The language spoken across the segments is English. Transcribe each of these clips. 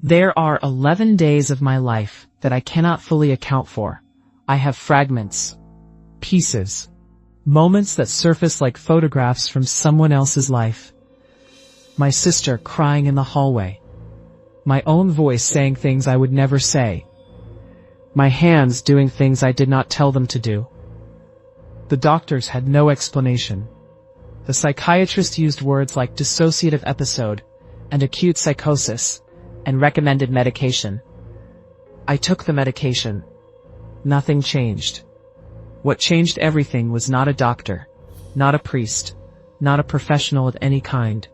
There are 11 days of my life that I cannot fully account for. I have fragments, pieces, moments that surface like photographs from someone else's life. My sister crying in the hallway. My own voice saying things I would never say. My hands doing things I did not tell them to do. The doctors had no explanation. The psychiatrist used words like dissociative episode and acute psychosis and recommended medication. I took the medication. Nothing changed. What changed everything was not a doctor, not a priest, not a professional of any kind.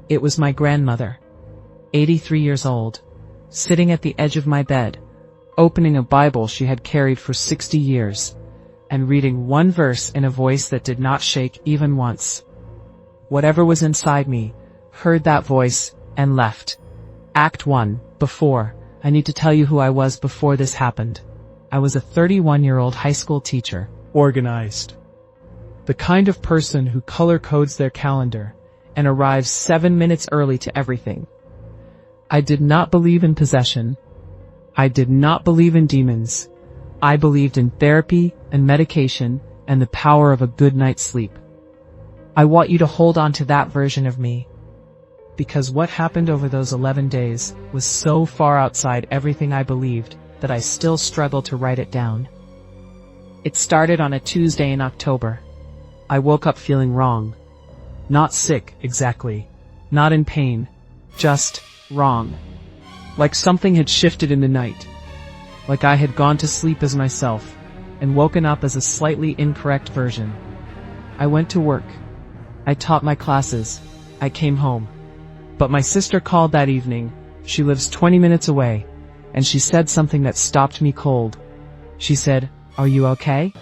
It was my grandmother, 83 years old, sitting at the edge of my bed, opening a Bible she had carried for 60 years, and reading one verse in a voice that did not shake even once. Whatever was inside me heard that voice and left. Act 1. Before. I need to tell you who I was before this happened. I was a 31-year-old high school teacher. Organized. The kind of person who color codes their calendar and arrives 7 minutes early to everything. I did not believe in possession. I did not believe in demons. I believed in therapy and medication and the power of a good night's sleep. I want you to hold on to that version of me, because what happened over those 11 days was so far outside everything I believed that I still struggle to write it down. It started on a Tuesday in October. I woke up feeling wrong. Not sick, exactly. Not in pain. Just wrong. Like something had shifted in the night. Like I had gone to sleep as myself and woken up as a slightly incorrect version. I went to work. I taught my classes. I came home. But my sister called that evening. She lives 20 minutes away, and she said something that stopped me cold. She said, "Are you okay?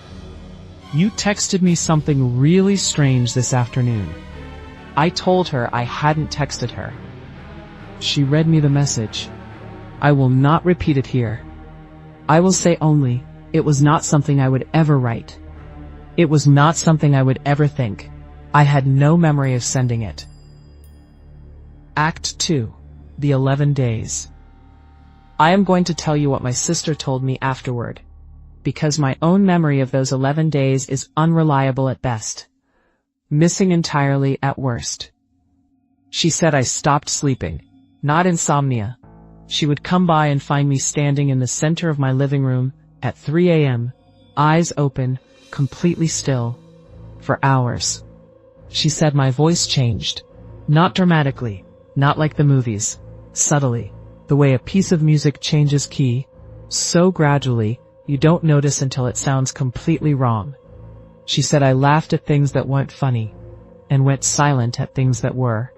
You texted me something really strange this afternoon." I told her I hadn't texted her. She read me the message. I will not repeat it here. I will say only, it was not something I would ever write. It was not something I would ever think. I had no memory of sending it. Act 2. The 11 days. I am going to tell you what my sister told me afterward, because my own memory of those 11 days is unreliable at best, missing entirely at worst. She said I stopped sleeping, not insomnia. She would come by and find me standing in the center of my living room at 3 a.m., eyes open, completely still, for hours. She said my voice changed, not dramatically, not like the movies, subtly, the way a piece of music changes key, so gradually you don't notice until it sounds completely wrong. She said I laughed at things that weren't funny, and went silent at things that were.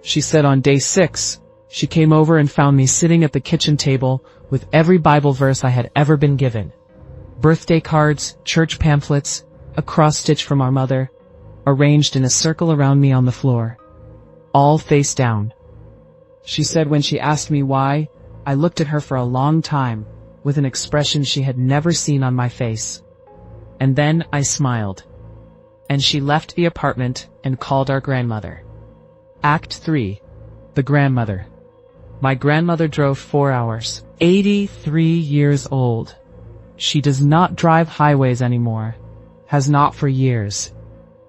She said on day 6, she came over and found me sitting at the kitchen table with every Bible verse I had ever been given. Birthday cards, church pamphlets, a cross-stitch from our mother, arranged in a circle around me on the floor. All face down. She said when she asked me why, I looked at her for a long time, with an expression she had never seen on my face. And then I smiled. And she left the apartment and called our grandmother. Act 3. The grandmother. My grandmother drove 4 hours. 83 years old. She does not drive highways anymore. Has not for years.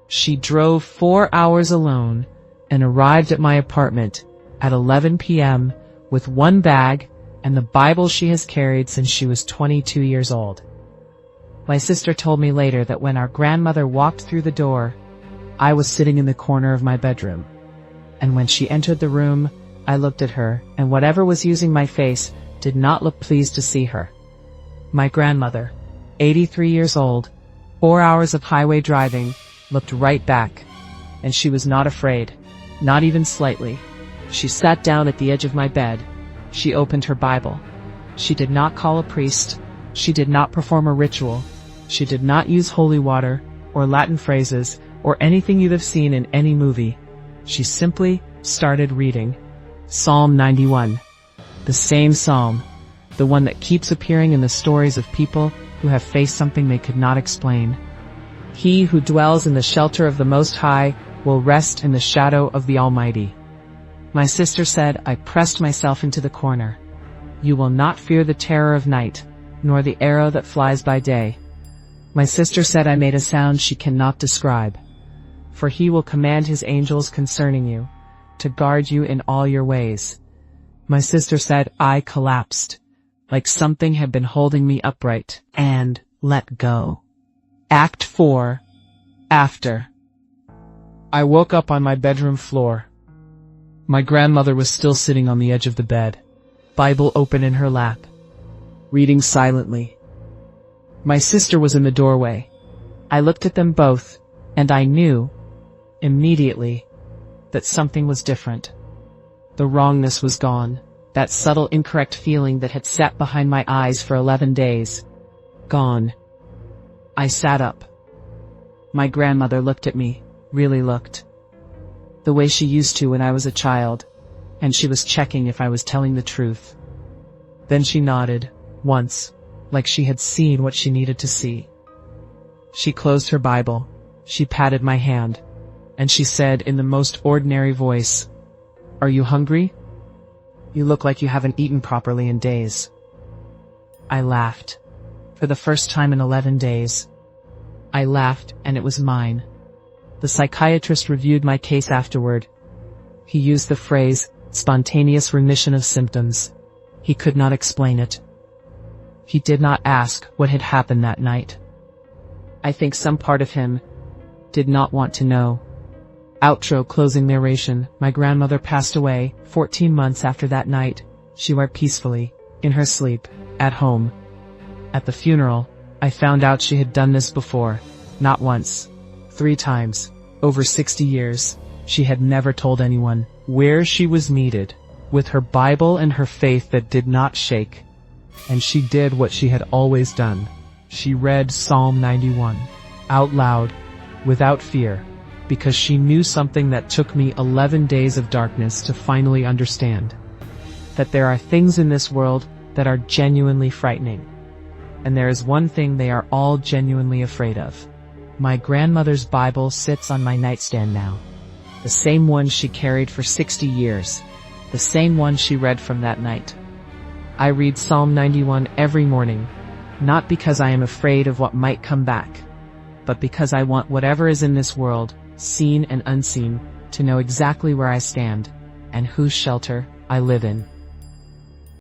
She drove 4 hours alone and arrived at my apartment at 11 p.m. with one bag and the Bible she has carried since she was 22 years old. My sister told me later that when our grandmother walked through the door, I was sitting in the corner of my bedroom. And when she entered the room, I looked at her, and whatever was using my face did not look pleased to see her. My grandmother, 83 years old, 4 hours of highway driving, looked right back, and she was not afraid. Not even slightly. She sat down at the edge of my bed. She opened her Bible. She did not call a priest. She did not perform a ritual. She did not use holy water, or Latin phrases, or anything you'd have seen in any movie. She simply started reading. Psalm 91. The same psalm. The one that keeps appearing in the stories of people who have faced something they could not explain. He who dwells in the shelter of the Most High will rest in the shadow of the Almighty. My sister said. I pressed myself into the corner. You will not fear the terror of night, nor the arrow that flies by day. My sister said. I made a sound she cannot describe. For he will command his angels concerning you, to guard you in all your ways. My sister said. I collapsed, like something had been holding me upright, and let go. Act 4. After. I woke up on my bedroom floor. My grandmother was still sitting on the edge of the bed, Bible open in her lap, reading silently. My sister was in the doorway. I looked at them both, and I knew, immediately, that something was different. The wrongness was gone, that subtle incorrect feeling that had sat behind my eyes for 11 days. Gone. I sat up. My grandmother looked at me, really looked. The way she used to when I was a child, and she was checking if I was telling the truth. Then she nodded, once, like she had seen what she needed to see. She closed her Bible, she patted my hand, and she said in the most ordinary voice, "Are you hungry? You look like you haven't eaten properly in days." I laughed. For the first time in 11 days. I laughed, and it was mine. The psychiatrist reviewed my case afterward. He used the phrase, spontaneous remission of symptoms. He could not explain it. He did not ask what had happened that night. I think some part of him did not want to know. Outro closing narration. My grandmother passed away 14 months after that night. She wept peacefully, in her sleep, at home. At the funeral, I found out she had done this before, not once, 3 times, over 60 years. She had never told anyone where she was needed, with her Bible and her faith that did not shake. And she did what she had always done. She read Psalm 91, out loud, without fear, because she knew something that took me 11 days of darkness to finally understand. That there are things in this world that are genuinely frightening. And there is one thing they are all genuinely afraid of. My grandmother's Bible sits on my nightstand now. The same one she carried for 60 years. The same one she read from that night. I read Psalm 91 every morning, not because I am afraid of what might come back, but because I want whatever is in this world, seen and unseen, to know exactly where I stand, and whose shelter I live in.